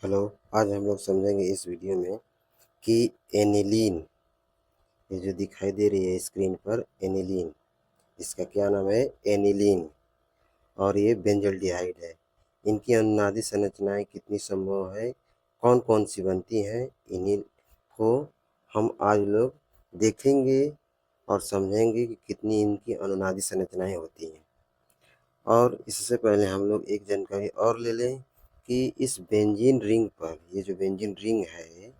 Hello. आज हम लोग समझेंगे इस वीडियो में कि एनिलीन, ये जो दिखाई दे रही है स्क्रीन पर एनिलीन, इसका क्या नाम है? एनिलीन। और ये बेंजल्डिहाइड है। इनकी अनुनादी संरचनाएं कितनी संभव है, कौन कौन सी बनती हैं, इन्हीं को हम आज लोग देखेंगे और समझेंगे कि कितनी इनकी अनुनादी संरचनाएं होती हैं। और इससे पहले हम लोग एक जानकारी और ले लें कि इस बेंजीन रिंग पर, ये जो बेंजीन रिंग है, ये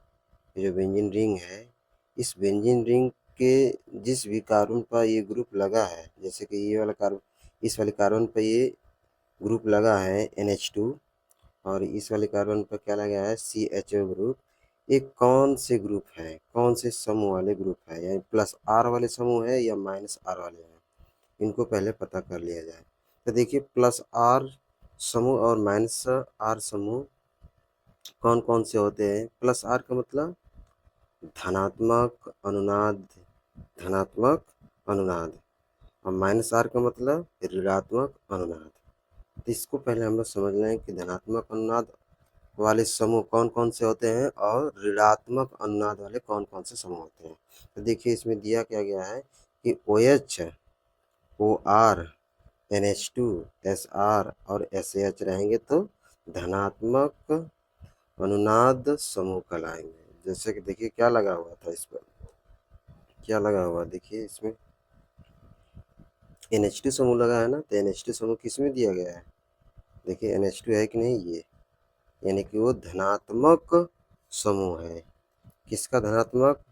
जो बेंजीन रिंग है, इस बेंजीन रिंग के जिस भी कार्बन पर ये ग्रुप लगा है, जैसे कि ये वाला कार्बन, इस वाले कार्बन पर ये ग्रुप लगा है NH2, और इस वाले कार्बन पर क्या लगा है? CHO group. ये कौन से ग्रुप हैं, कौन से समूह वाले ग्रुप है, यानी प्लस R वाले समूह है या माइनस R वाले हैं, इनको पहले पता कर लिया जाए। तो देखिए, प्लस R समूह और माइनस R समूह कौन कौन से होते हैं? प्लस R का मतलब धनात्मक अनुनाद, धनात्मक अनुनाद, और माइनस R का मतलब ऋणात्मक अनुनाद। तो इसको पहले हम लोग समझ लें कि धनात्मक अनुनाद वाले समूह कौन कौन से होते हैं और ऋणात्मक अनुनाद वाले कौन कौन से समूह होते हैं। तो देखिए, इसमें दिया क्या गया है कि OH, OR, NH2, SR और SH रहेंगे तो धनात्मक अनुनाद समूह कहलाएंगे। जैसे कि देखिए क्या लगा हुआ था, इस पर क्या लगा हुआ, देखिए इसमें NH2 समूह लगा है ना, तो NH2 समूह किस में दिया गया है? देखिए NH2 है कि नहीं, ये यानी कि वो धनात्मक समूह है। किसका? धनात्मक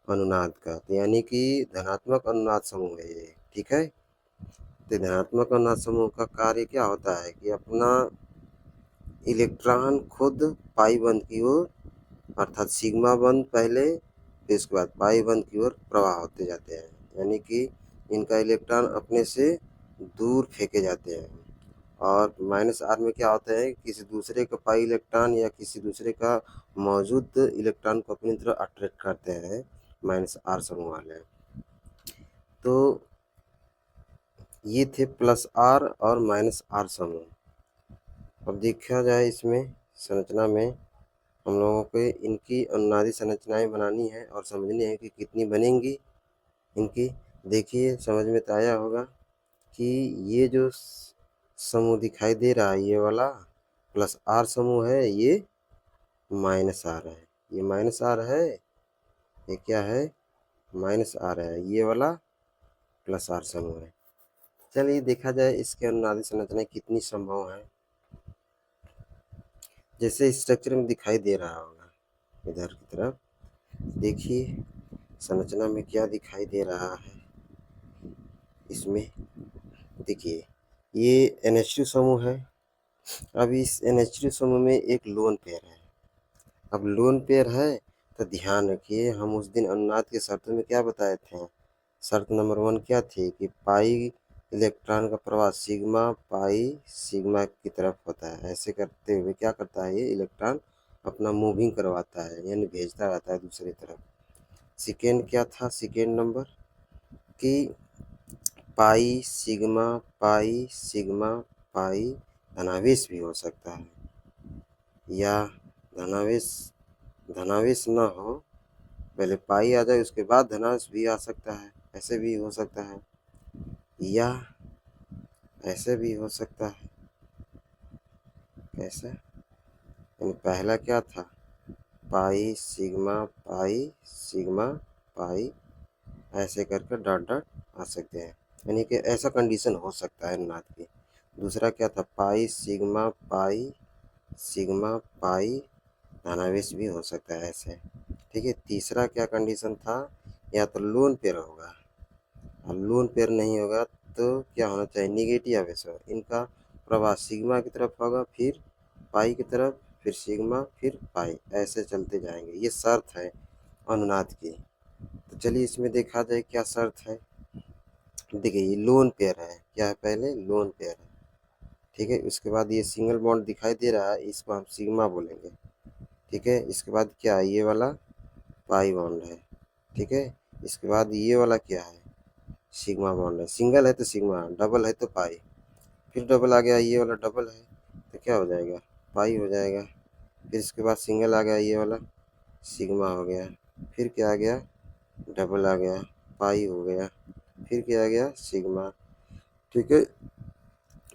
अनुनाद का। तो यानी कि धनात्मक अनुनाद समूह है ये, ठीक है। तो धनात्मक अनुनाद समूह का कार्य क्या होता है कि अपना इलेक्ट्रॉन खुद पाई बंध की ओर, अर्थात सिग्मा बंध पहले, फिर उसके बाद पाई बंध की ओर प्रवाह होते जाते हैं। यानी कि इनका इलेक्ट्रॉन अपने से दूर फेंके जाते हैं। और माइनस R में क्या होता है, किसी दूसरे का पाई इलेक्ट्रॉन या किसी दूसरे का मौजूद इलेक्ट्रॉन को अपनी तरफ अट्रैक्ट करते हैं माइनस R समूह वाले। तो ये थे प्लस R और माइनस R समूह। अब देखा जाए इसमें संरचना में, हम लोगों को इनकी अनुनादी संरचनाएं बनानी है और समझनी है कि कितनी बनेंगी इनकी। देखिए समझ में तो आया होगा कि ये जो समूह दिखाई दे रहा है, ये वाला प्लस R समूह है, ये माइनस R है। ये माइनस R है, ये क्या है? माइनस R है। ये वाला प्लस R समूह है। चलिए देखा जाए इसके अनुनादी संरचनाएं कितनी संभव है। जैसे स्ट्रक्चर में दिखाई दे रहा होगा, इधर की तरफ देखिए संरचना में क्या दिखाई दे रहा है। इसमें देखिए ये NH2 समूह है। अब इस NH2 समूह में एक लोन पेयर है। अब लोन पेयर है तो ध्यान रखिए, हम उस दिन अनुनाद के शर्तों में क्या बताए थे? शर्त नंबर 1 क्या थी कि पाई इलेक्ट्रॉन का प्रवाह सिग्मा पाई सिग्मा की तरफ होता है। ऐसे करते हुए क्या करता है, ये इलेक्ट्रॉन अपना मूविंग करवाता है, यानी भेजता रहता है दूसरी तरफ। सेकेंड क्या था? सेकेंड नंबर कि पाई सिग्मा पाई धनावेश भी हो सकता है, या धनावेश धनावेश न हो, पहले पाई आ जाए उसके बाद धनावेश भी आ सकता है, ऐसे भी हो सकता है, या ऐसे भी हो सकता है। कैसे? यानी पहला क्या था? पाई सिग्मा पाई, ऐसे करके डॉट डॉट आ सकते हैं, यानी कि ऐसा कंडीशन हो सकता है अनुनाद की। दूसरा क्या था? पाई सिग्मा पाई धनावेश भी हो सकता है ऐसे, ठीक है। तीसरा क्या कंडीशन था? या तो लोन पेयर होगा, और लोन पेयर नहीं होगा तो क्या होना चाहिए? निगेटिव आवेश हो। इनका प्रवाह सिग्मा की तरफ होगा, फिर पाई की तरफ, फिर सिग्मा, फिर पाई, ऐसे चलते जाएंगे। ये शर्त है अनुनाद की। तो चलिए इसमें देखा जाए क्या शर्त है। देखिए ये लोन पेयर है, क्या है? पहले लोन पेयर है, ठीक है। उसके बाद ये सिंगल बॉन्ड दिखाई दे रहा है, इसको हम सिग्मा बोलेंगे, ठीक है। इसके बाद क्या है? ये वाला पाई बॉन्ड है, ठीक है। इसके बाद ये वाला क्या है? सिग्मा बॉन्ड है। सिंगल है तो सिग्मा, डबल है तो पाई, फिर डबल आ गया, ये वाला डबल है तो क्या हो जाएगा? पाई हो जाएगा। फिर इसके बाद सिंगल आ गया ये वाला, सिग्मा हो गया। फिर क्या आ गया, डबल आ गया, पाई हो गया। फिर क्या आ गया, सिग्मा। ठीक है,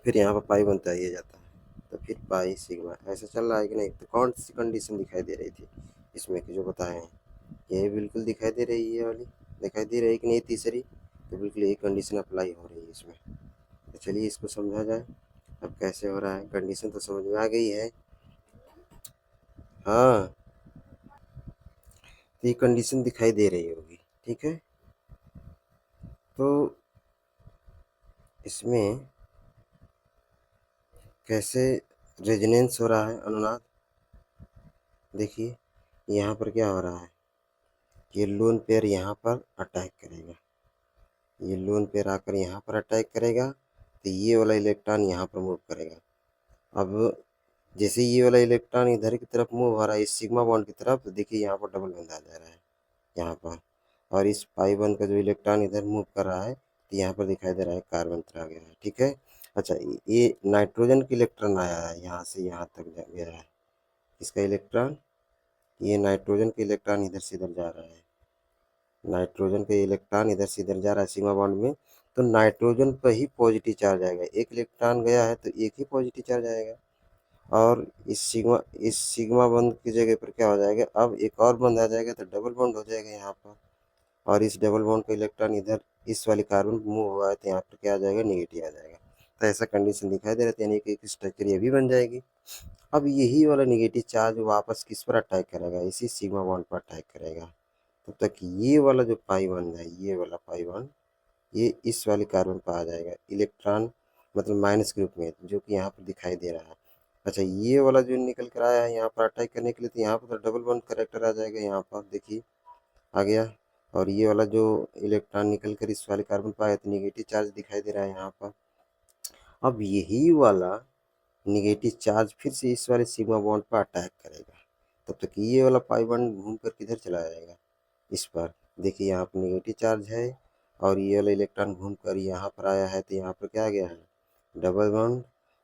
फिर यहाँ पर पाई बनता है, ये जाता है, तो फिर पाई सिग्मा। ऐसा चल रहा है कि नहीं? तो कौन सी कंडीशन दिखाई दे रही थी इसमें कि जो बताए हैं? ये बिल्कुल दिखाई दे रही है, ये वाली दिखाई दे रही है कि नहीं तीसरी? तो बिल्कुल यही कंडीशन अप्लाई हो रही है इसमें। तो चलिए इसको समझा जाए। अब कैसे हो रहा है, कंडीशन तो समझ में आ गई है। हाँ, तो ये कंडीशन दिखाई दे रही होगी। ठीक है, तो इसमें कैसे रेजोनेंस हो रहा है अनुनाद? देखिए यहाँ पर क्या हो रहा है, ये लोन पेयर यहाँ पर अटैक करेगा, ये लोन पेयर आकर यहाँ पर अटैक करेगा, तो ये वाला इलेक्ट्रॉन यहाँ पर मूव करेगा। अब जैसे ये वाला इलेक्ट्रॉन इधर की तरफ मूव हो रहा है इस सिग्मा बॉन्ड की तरफ, तो देखिए यहाँ पर डबल बंद आ जा रहा है यहाँ पर। और इस पाई बंद का जो इलेक्ट्रॉन इधर मूव कर रहा है, तो यहाँ पर दिखाई दे रहा है कार्बन आ गया है। ठीक है, अच्छा ये नाइट्रोजन का इलेक्ट्रॉन आया है, यहाँ से यहाँ तक गया है इसका इलेक्ट्रॉन। ये नाइट्रोजन का इलेक्ट्रॉन इधर से इधर जा रहा है, नाइट्रोजन का इलेक्ट्रॉन इधर से इधर जा रहा है सिग्मा बॉन्ड में, तो नाइट्रोजन पर ही पॉजिटिव चार्ज आएगा। एक इलेक्ट्रॉन गया है तो एक ही पॉजिटिव चार्ज आएगा। और इस सिग्मा बॉन्ड की जगह पर क्या हो जाएगा, अब एक और बॉन्ड आ जाएगा, तो डबल बॉन्ड हो जाएगा यहाँ पर। और इस डबल बॉन्ड का इलेक्ट्रॉन इधर इस वाली कार्बन मूव हुआ है, तो यहाँ पर क्या आ जाएगा, निगेटिव आ जाएगा। तो ऐसा कंडीशन दिखाई दे रहा है, यानी कि एक स्ट्रक्चर ये भी बन जाएगी। अब यही वाला निगेटिव चार्ज वापस किस पर अटैक करेगा, इसी सिग्मा बॉन्ड पर अटैक करेगा। तब तक ये वाला जो पाई बॉन्ड है, ये वाला पाई बॉन्ड, ये इस वाले कार्बन पर आ जाएगा इलेक्ट्रॉन, मतलब माइनस ग्रुप में, जो कि यहाँ पर दिखाई दे रहा है। अच्छा ये वाला जो निकल कर आया है यहाँ पर अटैक करने के लिए, तो यहाँ पर तो डबल बॉन्ड करेक्टर आ जाएगा, यहाँ पर देखिए आ गया। और ये वाला जो इलेक्ट्रॉन निकल कर इस वाले कार्बन पर आया, तो निगेटिव चार्ज दिखाई दे रहा है यहाँ पर। अब यही वाला निगेटिव चार्ज फिर से इस वाले सिग्मा बॉन्ड पर अटैक करेगा। तब तक ये वाला पाई बॉन्ड घूम कर किधर चला जाएगा, इस पर। देखिए यहाँ पर निगेटिव चार्ज है, और ये वाला इलेक्ट्रॉन घूम कर यहाँ पर आया है, तो यहाँ पर क्या आ गया है, डबल बॉन्ड।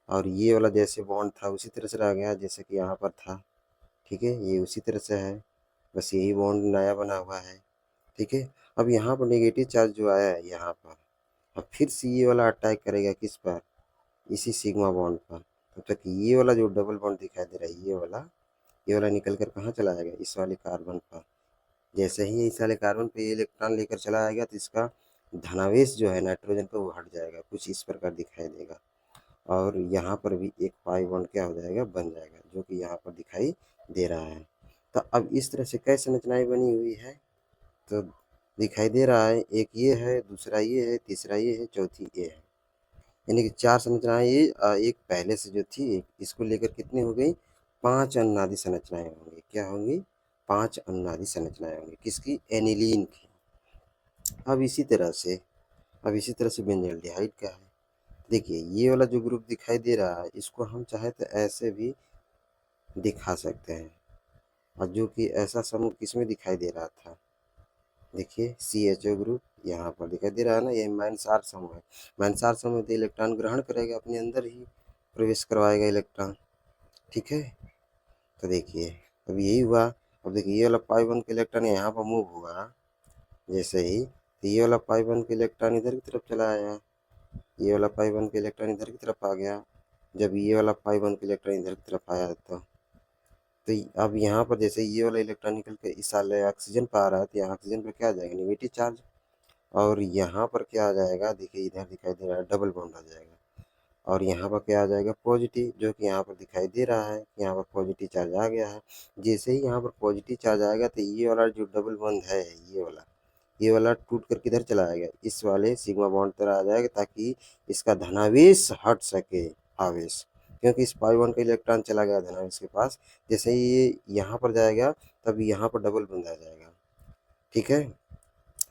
और ये वाला जैसे बॉन्ड था उसी तरह से रह गया जैसे कि यहाँ पर था। ठीक है, ये उसी तरह से है, बस यही बॉन्ड नया बना हुआ है। ठीक है, अब यहाँ पर नेगेटिव चार्ज जो आया है यहाँ पर, अब फिर से ये वाला अटैक करेगा किस पर, इसी सिग्मा बॉन्ड पर। तब तक ये वाला जो डबल बॉन्ड दिखाई दे रहा है, ये वाला निकल कर कहाँ चला जाएगा, इस वाले कार्बन पर। जैसे ही इस वाले कार्बन पे ये इलेक्ट्रॉन लेकर चला आएगा, तो इसका धनावेश जो है नाइट्रोजन पे वो हट जाएगा, कुछ इस प्रकार दिखाई देगा। और यहाँ पर भी एक पाई बॉन्ड क्या हो जाएगा, बन जाएगा, जो कि यहाँ पर दिखाई दे रहा है। तो अब इस तरह से कई संरचनाएं बनी हुई है, तो दिखाई दे रहा है, एक ये है, दूसरा ये है, तीसरा ये है, चौथी ये है, यानी कि चार संरचनाएं ये एक पहले से जो थी इसको लेकर कितनी हो गई, पांच अनुनादी संरचनाएं होंगी। क्या होंगी, पांच अनुनादी संरचनाएं होंगी, किसकी, एनिलीन की। अब इसी तरह से बेंजल्डिहाइड का है। देखिए ये वाला जो ग्रुप दिखाई दे रहा है, इसको हम चाहे तो ऐसे भी दिखा सकते हैं, और जो कि ऐसा समूह किसमें दिखाई दे रहा था, देखिए CHO ग्रुप यहाँ पर दिखाई दे रहा है ना, ये माइनसार समूह है। माइनसार समूह तो इलेक्ट्रॉन ग्रहण करेगा, अपने अंदर ही प्रवेश करवाएगा इलेक्ट्रॉन। ठीक है, तो देखिए अब यही हुआ। अब देखिए ये वाला पाई वन का इलेक्ट्रॉन यहाँ पर मूव हुआ जैसे ही, तो ये वाला पाई वन का इलेक्ट्रॉन इधर की तरफ चला आया, ये वाला पाई वन का इलेक्ट्रॉन इधर की तरफ आ गया। जब ये वाला पाई वन का इलेक्ट्रॉन इधर की तरफ आया, तो अब यहाँ पर जैसे ये वाला इलेक्ट्रॉन निकल के इस वाले ऑक्सीजन पर आ रहा है, तो यहाँ ऑक्सीजन पर क्या आ जाएगा, नेगेटिव चार्ज। और यहाँ पर क्या आ जाएगा, देखिए इधर दिखाई दे रहा है, डबल बॉन्ड आ जाएगा। और यहाँ पर क्या आ जाएगा, पॉजिटिव, जो कि यहाँ पर दिखाई दे रहा है, यहाँ पर पॉजिटिव चार्ज आ गया है। जैसे ही यहाँ पर पॉजिटिव चार्ज आएगा, तो ये वाला जो डबल बॉन्ड है, ये वाला टूट कर किधर चला जाएगा, इस वाले सिग्मा बॉन्ड पर आ जाएगा, ताकि इसका धनावेश हट सके, आवेश। क्योंकि इस पाई बॉन्ड का इलेक्ट्रॉन चला गया धनावेश के पास, जैसे ही ये यहाँ पर जाएगा, तब यहाँ पर डबल बॉन्ड आ जाएगा। ठीक है,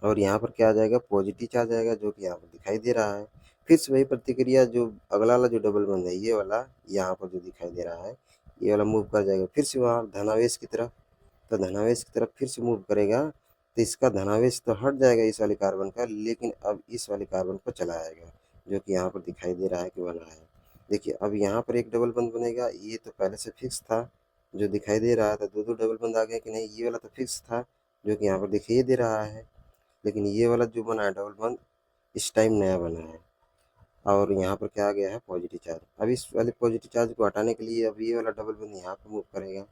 और यहाँ पर क्या आ जाएगा, पॉजिटिव चार्ज आएगा, जो कि यहाँ पर दिखाई दे रहा है। फिर से वही प्रतिक्रिया, जो अगला वाला जो डबल बॉन्ड है, ये वाला यहाँ पर जो दिखाई दे रहा है, ये वाला मूव कर जाएगा फिर से वहाँ धनावेश की तरफ। तो धनावेश की तरफ फिर से मूव करेगा, तो इसका धनावेश तो हट जाएगा इस वाले कार्बन का, लेकिन अब इस वाले कार्बन पर चला आएगा, जो कि यहाँ पर दिखाई दे रहा है कि बना है। देखिए अब यहाँ पर एक डबल बॉन्ड बनेगा, ये तो पहले से फिक्स था, जो दिखाई दे रहा था दो डबल बंद आ गया कि नहीं, ये वाला तो फिक्स था जो कि यहाँ पर दिखाई दे रहा है, लेकिन ये वाला जो बना है डबल बंद इस टाइम नया बना है और यहाँ पर क्या आ गया है पॉजिटिव चार्ज। अब इस वाले पॉजिटिव चार्ज को हटाने के लिए अब ये वाला डबल बंद यहाँ पर मूव करेगा,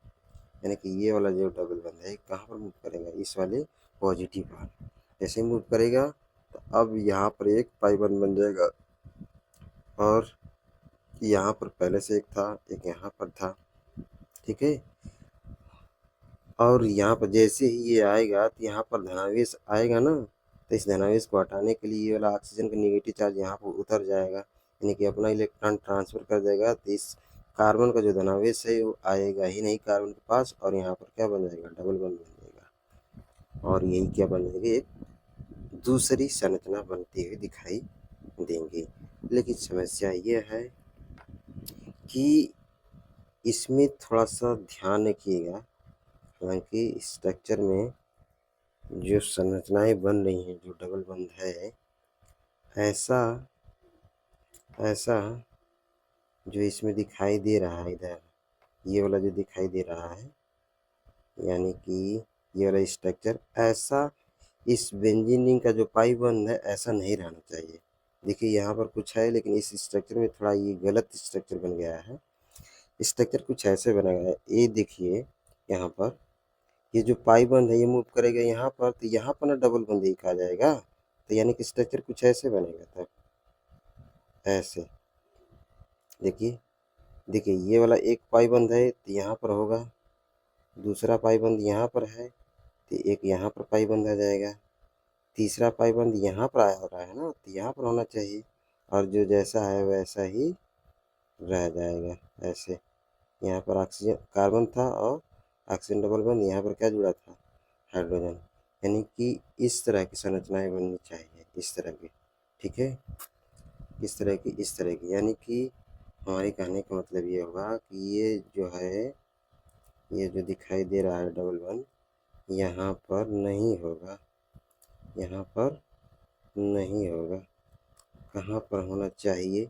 यानी कि ये वाला जो डबल बंद है कहाँ पर मूव करेगा, इस वाले पॉजिटिव पर। जैसे मूव करेगा तो अब यहाँ पर एक पाई बन जाएगा और यहाँ पर पहले से एक था, एक यहाँ पर था, ठीक है। और यहाँ पर जैसे ही ये आएगा तो यहाँ पर धनावेश आएगा ना, तो इस धनावेश को हटाने के लिए ये वाला ऑक्सीजन का नेगेटिव चार्ज यहाँ पर उतर जाएगा, यानी कि अपना इलेक्ट्रॉन ट्रांसफर कर देगा। तो इस कार्बन का जो धनावेश है वो आएगा ही नहीं कार्बन के पास, और यहाँ पर क्या बन जाएगा, डबल बन जाएगा। और यही क्या बन जाएगी, एक दूसरी संरचना बनती हुई दिखाई देंगी। लेकिन समस्या ये है कि इसमें थोड़ा सा ध्यान रखिएगा, हालांकि स्ट्रक्चर में जो संरचनाएं बन रही हैं जो डबल बंद है, ऐसा जो इसमें दिखाई दे रहा है, इधर ये वाला जो दिखाई दे रहा है, यानी कि ये वाला स्ट्रक्चर ऐसा, इस बेंजीन रिंग का जो पाई बंद है ऐसा नहीं रहना चाहिए। देखिए यहाँ पर कुछ है, लेकिन इस स्ट्रक्चर में थोड़ा ये गलत स्ट्रक्चर बन गया है। स्ट्रक्चर कुछ ऐसे बना गया है, ये देखिए यहाँ पर ये जो पाई बंद है ये मूव करेगा यहाँ पर, तो यहाँ पर ना डबल बंद एक आ जाएगा, तो यानी कि स्ट्रक्चर कुछ ऐसे बनेगा। तब ऐसे देखिए, देखिए ये वाला एक पाई बंद है तो यहाँ पर होगा, दूसरा पाई बंद यहाँ पर है तो एक यहाँ पर पाई बंद आ जाएगा, तीसरा पाई बंद यहाँ पर आया हो रहा है ना, तो यहाँ पर होना चाहिए, और जो जैसा है वैसा ही रह जाएगा। ऐसे यहाँ पर ऑक्सीजन कार्बन था और ऑक्सीजन डबल बंद, यहाँ पर क्या जुड़ा था, हाइड्रोजन। यानी कि इस तरह की संरचनाएं बननी चाहिए, इस तरह की, ठीक है, इस तरह की, इस तरह की। यानी कि हमारे कहने का मतलब ये होगा कि ये जो है, ये जो दिखाई दे रहा है डबल बंद, यहाँ पर नहीं होगा, यहाँ पर नहीं होगा। कहाँ पर होना चाहिए,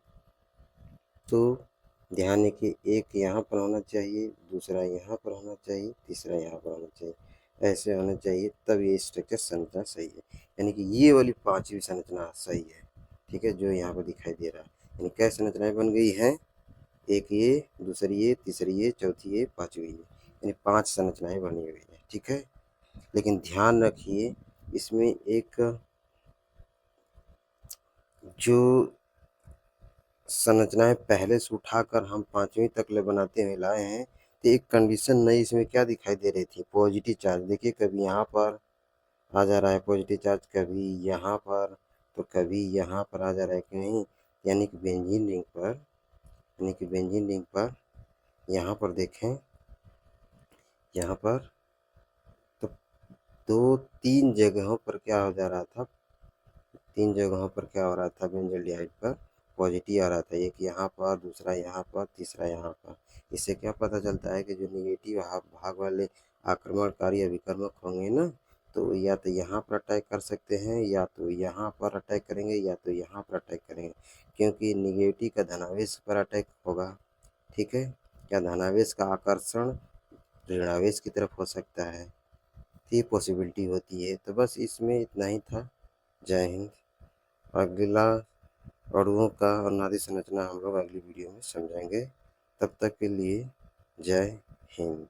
तो ध्यान रखिए, एक यहाँ पर होना चाहिए, दूसरा यहाँ पर होना चाहिए, तीसरा यहाँ पर होना चाहिए, ऐसे होना चाहिए, तब ये स्ट्रक्चर संरचना सही है। यानी कि ये वाली पांचवी संरचना सही है, ठीक है, जो यहाँ पर दिखाई दे रहा है। यानी क्या संरचनाएं बन गई हैं, एक ये, दूसरी ये, तीसरी ये, चौथी ये, पांचवी ये, यानी 5 संरचनाएं बनी हुई है, ठीक है। लेकिन ध्यान रखिए इसमें एक जो संरचनाएं पहले से उठाकर हम 5वीं तक ले बनाते हुए लाए हैं, तो एक कंडीशन नई इसमें क्या दिखाई दे रही थी, पॉजिटिव चार्ज। देखिए कभी यहाँ पर आ जा रहा है पॉजिटिव चार्ज, कभी यहाँ पर, तो कभी यहाँ पर आ जा रहा है कि नहीं। यानी कि बेंजीन रिंग पर, यानी कि बेंजीन रिंग पर यहाँ पर देखें, यहाँ पर तो 2-3 जगहों पर क्या हो जा रहा था, 3 जगहों पर क्या हो रहा था, बेंजोल्डिहाइड पर पॉजिटिव आ रहा था, एक यहाँ पर, दूसरा यहाँ पर, तीसरा यहाँ पर। इससे क्या पता चलता है कि जो निगेटिव भाग वाले आक्रमणकारी अभिकर्मक होंगे ना, तो या तो यहाँ पर अटैक कर सकते हैं, या तो यहाँ पर अटैक करेंगे, या तो यहाँ पर अटैक करेंगे, क्योंकि निगेटिव का धनावेश पर अटैक होगा, ठीक है, या धनावेश का आकर्षण ऋणावेश की तरफ हो सकता है, तो ये पॉसिबिलिटी होती है। तो बस इसमें इतना ही था। जय हिंद। अगला अणुओं का और नादी संरचना हम लोग अगली वीडियो में समझेंगे। तब तक के लिए जय हिंद।